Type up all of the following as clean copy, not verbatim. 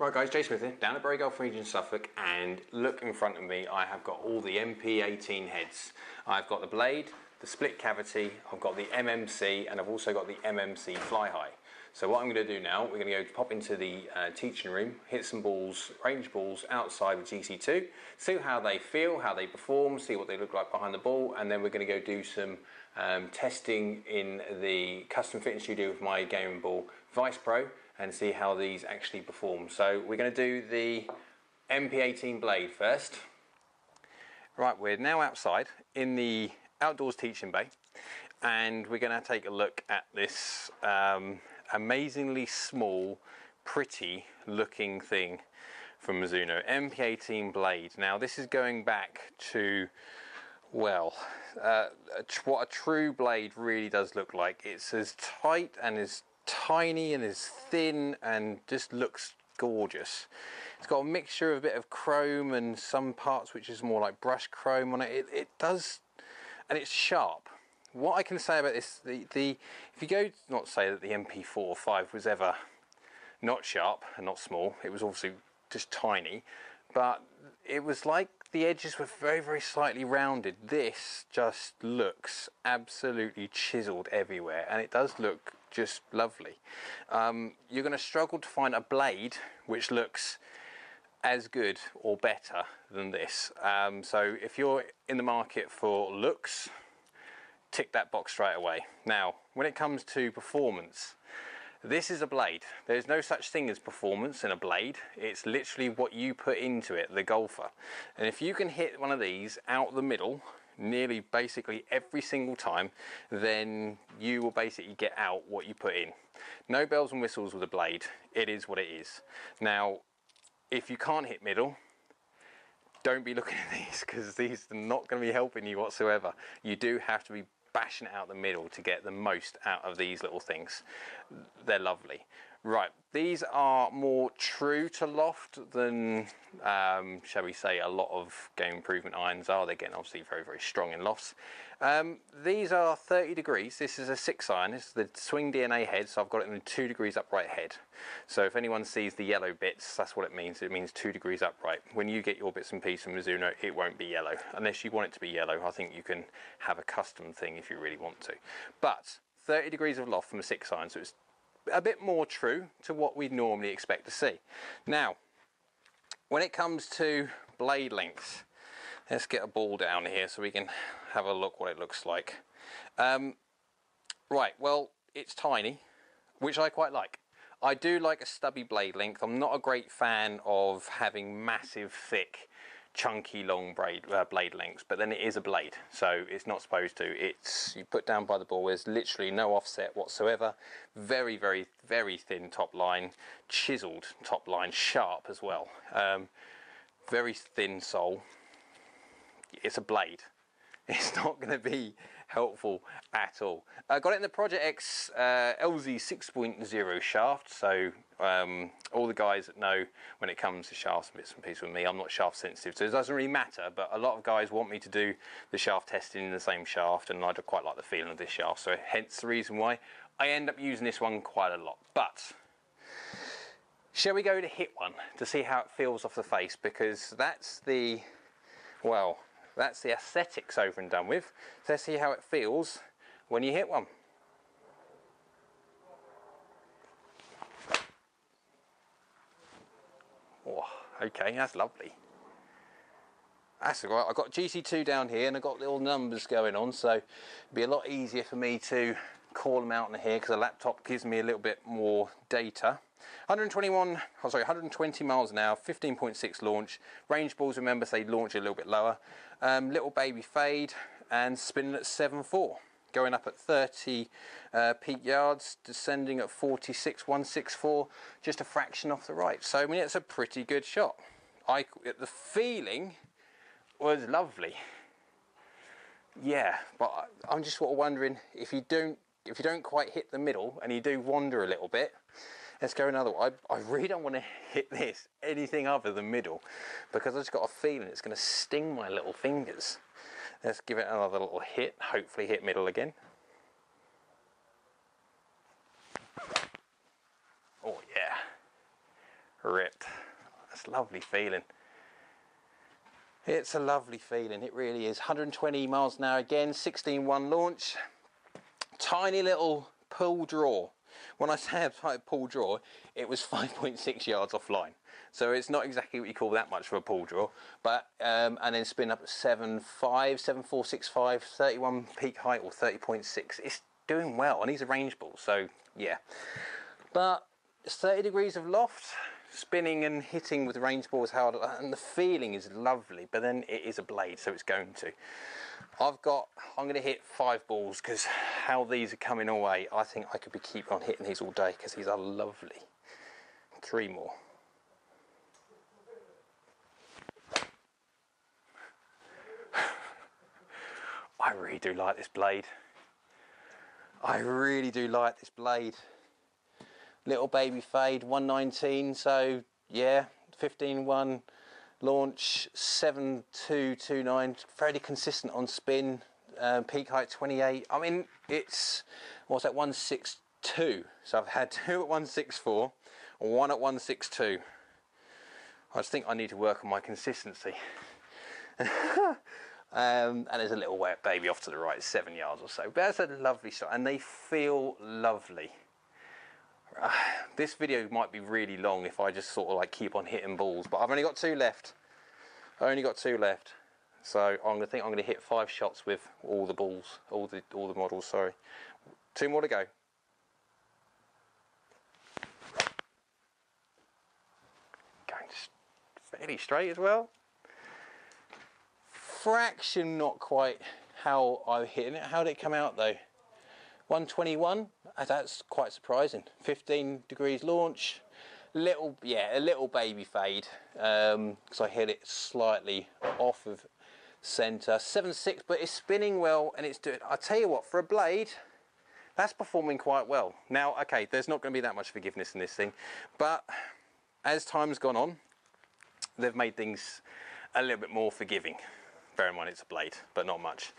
Right guys, Jay Smith here, down at Bury Golf Region, Suffolk, and look in front of me, I have got all the MP18 heads. I've got the Blade, the split cavity, I've got the MMC, and I've also got the MMC Fly High. So what I'm going to do now, we're going to go pop into the teaching room, hit some balls, range balls outside with GC2, see how they feel, how they perform, see what they look like behind the ball, and then we're going to go do some testing in the custom fitting studio with my gaming ball Vice Pro and see how these actually perform. So we're going to do the MP18 Blade first. Right, we're now outside in the outdoors teaching bay, and we're going to take a look at this amazingly small, pretty looking thing from Mizuno, MP18 Blade. Now this is going back to, well, what a true blade really does look like. It's as tight and as tiny and as thin and just looks gorgeous. It's got a mixture of a bit of chrome and some parts which is more like brushed chrome on it. It does, and it's sharp. What I can say about this, if you go, not say that the MP4 or 5 was ever not sharp and not small, it was obviously just tiny, but it was like the edges were very, very slightly rounded. This just looks absolutely chiseled everywhere, and it does look just lovely. You're going to struggle to find a blade which looks as good or better than this. So if you're in the market for looks, tick that box straight away. Now, when it comes to performance, this is a blade. There's no such thing as performance in a blade. It's literally what you put into it, the golfer. And if you can hit one of these out the middle, nearly basically every single time, then you will basically get out what you put in. No bells and whistles with a blade. It is what it is. Now, if you can't hit middle, don't be looking at these, because these are not going to be helping you whatsoever. You do have to be bashing it out the middle to get the most out of these little things. They're lovely. Right, these are more true to loft than, shall we say, a lot of game improvement irons are. They're getting obviously very, very strong in lofts. These are 30 degrees. This is a 6 iron. This is the swing DNA head, so I've got it in a 2 degrees upright head. So if anyone sees the yellow bits, that's what it means. It means 2 degrees upright. When you get your bits and pieces from Mizuno, it won't be yellow. Unless you want it to be yellow, I think you can have a custom thing if you really want to. But 30 degrees of loft from a 6 iron, so it's a bit more true to what we'd normally expect to see. Now, when it comes to blade length, let's get a ball down here so we can have a look what it looks like. Right, well, it's tiny, which I quite like. I do like a stubby blade length. I'm not a great fan of having massive, thick, chunky, long blade lengths, but then it is a blade, so it's not supposed to. It's, you put down by the ball, there's literally no offset whatsoever. Very, very, very thin top line, chiseled top line, sharp as well. Very thin sole. It's a blade. It's not going to be helpful at all. I got it in the Project X LZ 6.0 shaft, so all the guys that know when it comes to shafts and bits and pieces with me, I'm not shaft sensitive, so it doesn't really matter, but a lot of guys want me to do the shaft testing in the same shaft, and I quite like the feeling of this shaft, so hence the reason why I end up using this one quite a lot. But shall we go to hit one to see how it feels off the face, because that's the, well, that's the aesthetics over and done with. So let's see how it feels when you hit one. Oh, okay, that's lovely. That's all right. I've got GC2 down here and I've got little numbers going on, so it'd be a lot easier for me to call them out in here because the laptop gives me a little bit more data. 120 miles an hour, 15.6 launch. Range balls, remember, they launch a little bit lower. Little baby fade and spinning at 7.4. Going up at 30 peak yards, descending at 46.164, just a fraction off the right. So I mean, it's a pretty good shot. The feeling was lovely. Yeah, but I'm just sort of wondering if you don't quite hit the middle and you do wander a little bit. Let's go another one. I really don't want to hit this anything other than middle, because I've just got a feeling it's going to sting my little fingers. Let's give it another little hit, hopefully hit middle again. Oh yeah, ripped. It's a lovely feeling. It's a lovely feeling, it really is. 120 miles an hour again, 16.1 launch. Tiny little pull draw. When I say a pull draw, it was 5.6 yards offline. So it's not exactly what you call that much for a pull draw. But, and then spin up at 7.5, 7.465, 31 peak height or 30.6. It's doing well, and these are range balls, so yeah. But it's 30 degrees of loft. Spinning and hitting with the range ball is hard, and the feeling is lovely, but then it is a blade, so it's going to. I'm going to hit 5 balls, because how these are coming away, I think I could be keeping on hitting these all day, because these are lovely. 3 more. I really do like this blade. I really do like this blade. Little baby fade, 119, so yeah, 15.1 launch, 7.229, fairly consistent on spin, peak height 28. I mean, it's, what's that, 162. So I've had 2 at 164, 1 at 162. I just think I need to work on my consistency. And there's a little wet baby off to the right, 7 yards or so. But that's a lovely shot, and they feel lovely. This video might be really long if I just sort of like keep on hitting balls, but I've only got 2 left. I only got 2 left, so I'm going to hit 5 shots with all the balls, all the models. Sorry, 2 more to go. Going fairly straight as well. Fraction not quite how I hit it. How did it come out though? 121, that's quite surprising. 15 degrees launch, a little baby fade, because I hit it slightly off of centre. 7.6, but it's spinning well, and it's doing, I tell you what, for a blade, that's performing quite well. Now, okay, there's not going to be that much forgiveness in this thing, but as time's gone on, they've made things a little bit more forgiving. Bear in mind it's a blade, but not much.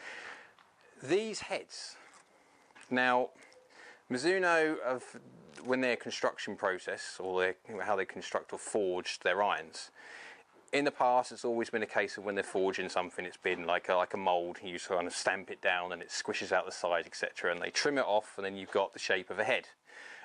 These heads, now, Mizuno, when their construction process, or how they construct or forge their irons, in the past it's always been a case of when they're forging something, it's been like a mould. You kind of stamp it down and it squishes out the side, etc., and they trim it off, and then you've got the shape of a head,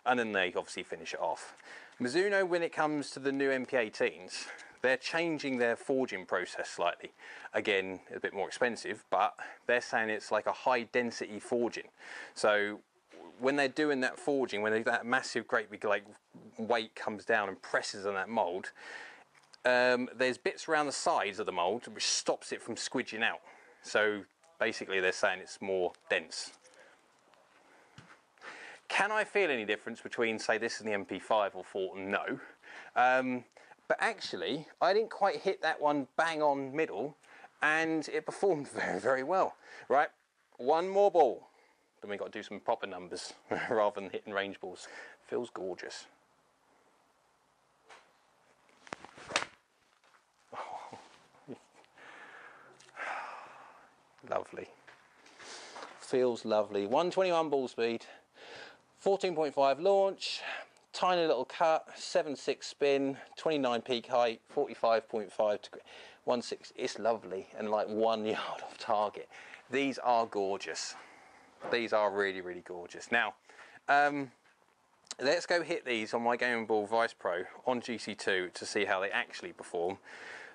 and then they obviously finish it off. Mizuno, when it comes to the new MP18s, they're changing their forging process slightly. Again, a bit more expensive, but they're saying it's like a high density forging. So when they're doing that forging, when that massive great big like weight comes down and presses on that mould, there's bits around the sides of the mould which stops it from squidging out. So basically they're saying it's more dense. Can I feel any difference between, say, this and the MP5 or 4? No. But actually, I didn't quite hit that one bang on middle, and it performed very, very well. Right, 1 more ball. Then we've got to do some proper numbers rather than hitting range balls. Feels gorgeous. Oh. Lovely. Feels lovely. 121 ball speed, 14.5 launch. Tiny little cut, 7.6 spin, 29 peak height, 45.5 to 1.6. It's lovely, and like 1 yard off target. These are gorgeous. These are really, really gorgeous. Now, let's go hit these on my Game & Ball Vice Pro on GC2 to see how they actually perform,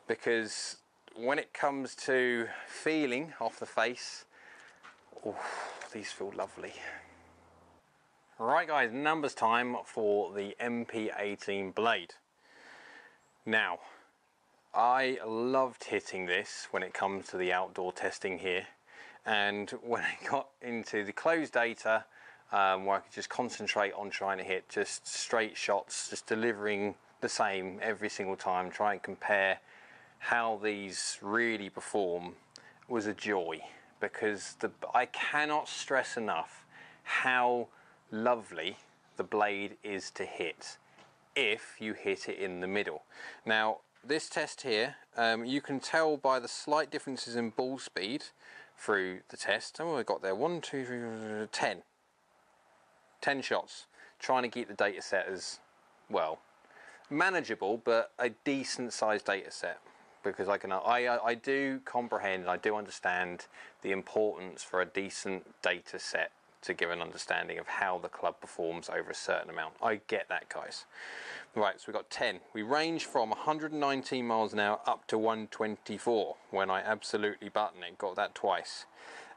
because when it comes to feeling off the face, oh, these feel lovely. Right guys, numbers time for the MP18 Blade. Now, I loved hitting this when it comes to the outdoor testing here, and when I got into the closed data, where I could just concentrate on trying to hit just straight shots, just delivering the same every single time, try and compare how these really perform, was a joy, because I cannot stress enough how lovely the blade is to hit if you hit it in the middle. Now this test here, you can tell by the slight differences in ball speed through the test. Oh, I got there 1, 2, 3, 10 shots, trying to keep the data set as well manageable, but a decent sized data set, because I do comprehend and I do understand the importance for a decent data set to give an understanding of how the club performs over a certain amount. I get that, guys. Right, so we've got 10. We range from 119 miles an hour up to 124 when I absolutely button it. Got that twice.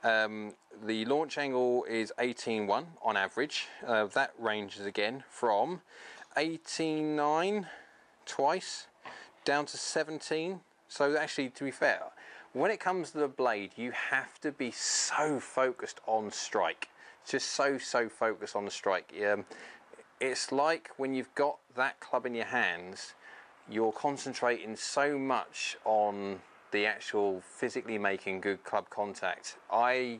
The launch angle is 18.1 on average. That ranges again from 18.9 twice down to 17. So actually, to be fair, when it comes to the blade, you have to be so focused on strike. Just so focused on the strike. It's like when you've got that club in your hands, you're concentrating so much on the actual physically making good club contact. I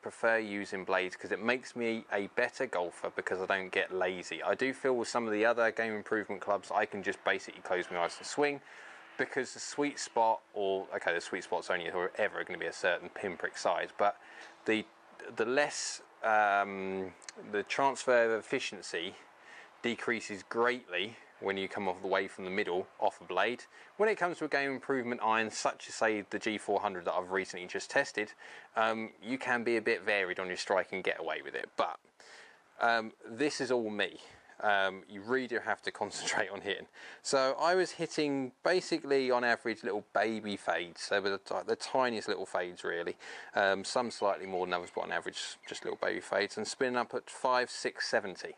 prefer using blades because it makes me a better golfer because I don't get lazy. I do feel with some of the other game improvement clubs I can just basically close my eyes and swing, because the sweet spot, the sweet spot's only ever going to be a certain pinprick size, but the less the transfer of efficiency decreases greatly when you come off the way from the middle off a blade. When it comes to a game improvement iron such as, say, the G400 that I've recently just tested, you can be a bit varied on your strike and get away with it, but this is all me. You really do have to concentrate on hitting. So I was hitting basically on average little baby fades. They were the tiniest little fades really. Some slightly more than others, but on average just little baby fades, and spinning up at 5, 6, 70.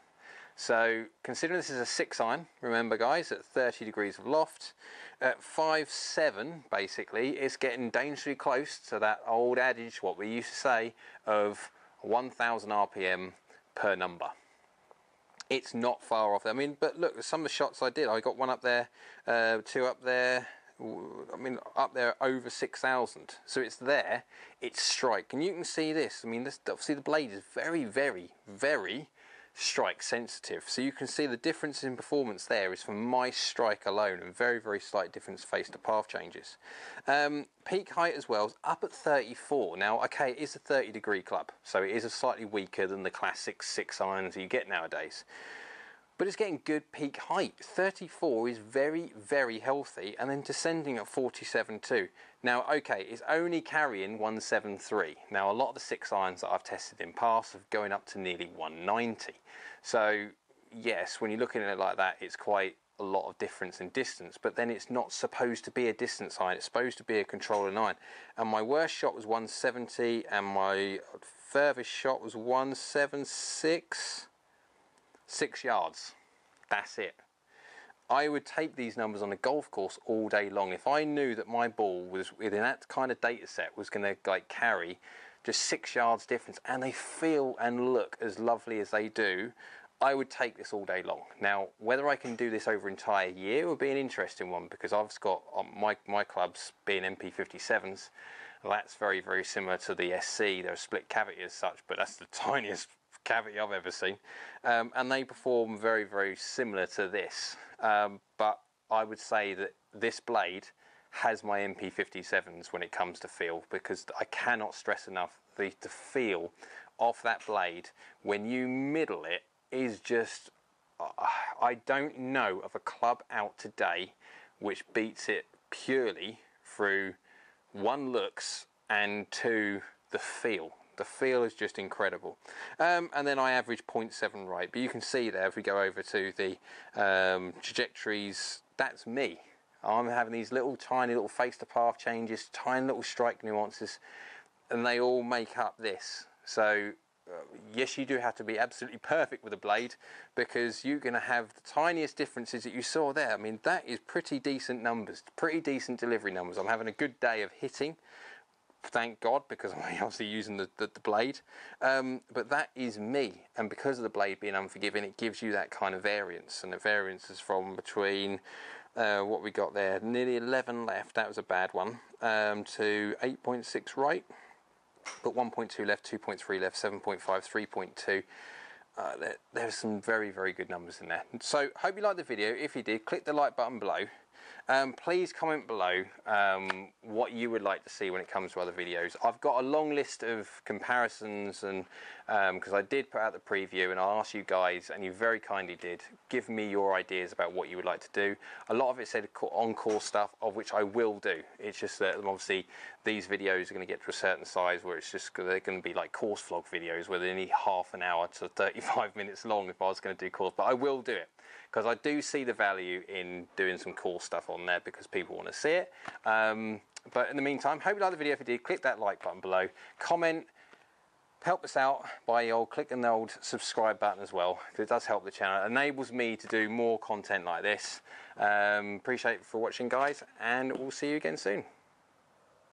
So considering this is a 6 iron, remember guys, at 30 degrees of loft, at 5.7 basically, it's getting dangerously close to that old adage, what we used to say, of 1000 RPM per number. It's not far off. I mean, but look, some of the shots I did, I got one up there, 2 up there, I mean, up there over 6,000. So it's there, it's strike. And you can see this, I mean, this, obviously the blade is very, very, very strike sensitive. So you can see the difference in performance there is from my strike alone, and very, very slight difference face to path changes. Peak height as well is up at 34. Now, okay, it is a 30-degree club, so it is a slightly weaker than the classic 6 irons you get nowadays. But it's getting good peak height. 34 is very, very healthy, and then descending at 47 too. Now, okay, it's only carrying 173. Now, a lot of the 6 irons that I've tested in past are going up to nearly 190. So, yes, when you're looking at it like that, it's quite a lot of difference in distance, but then it's not supposed to be a distance iron, it's supposed to be a controlling iron. And my worst shot was 170, and my furthest shot was 176, 6 yards. That's it. I would take these numbers on a golf course all day long. If I knew that my ball was within that kind of data set was going to like carry just 6 yards difference, and they feel and look as lovely as they do, I would take this all day long. Now, whether I can do this over an entire year would be an interesting one, because I've got my clubs being MP57s. That's very, very similar to the SC. They're a split cavity as such, but that's the tiniest cavity I've ever seen. And they perform very, very similar to this. But I would say that this blade has my MP57s when it comes to feel, because I cannot stress enough the feel of that blade when you middle it is just, I don't know of a club out today which beats it purely through 1, looks, and 2, the feel. The feel is just incredible. And then I average 0.7 right, but you can see there, if we go over to the trajectories, that's me. I'm having these little tiny little face to path changes, tiny little strike nuances, and they all make up this. So yes, you do have to be absolutely perfect with a blade, because you're going to have the tiniest differences that you saw there. I mean, that is pretty decent numbers, pretty decent delivery numbers. I'm having a good day of hitting, thank God, because I'm obviously using the blade. But that is me, and because of the blade being unforgiving, it gives you that kind of variance, and the variance is from between what we got there, nearly 11 left, that was a bad one, to 8.6 right. But 1.2 left, 2.3 left, 7.5, 3.2. There's some very, very good numbers in there. So, hope you liked the video. If you did, click the like button below. Please comment below what you would like to see when it comes to other videos. I've got a long list of comparisons, and because I did put out the preview and I asked you guys, and you very kindly did, give me your ideas about what you would like to do. A lot of it said on-course stuff, of which I will do. It's just that obviously these videos are going to get to a certain size where it's just, they're going to be like course vlog videos where they need half an hour to 35 minutes long if I was going to do course, but I will do it. Because I do see the value in doing some cool stuff on there because people want to see it. But in the meantime, hope you liked the video. If you did, click that like button below. Comment, help us out by clicking the old subscribe button as well, because it does help the channel. It enables me to do more content like this. Appreciate it for watching, guys, and we'll see you again soon.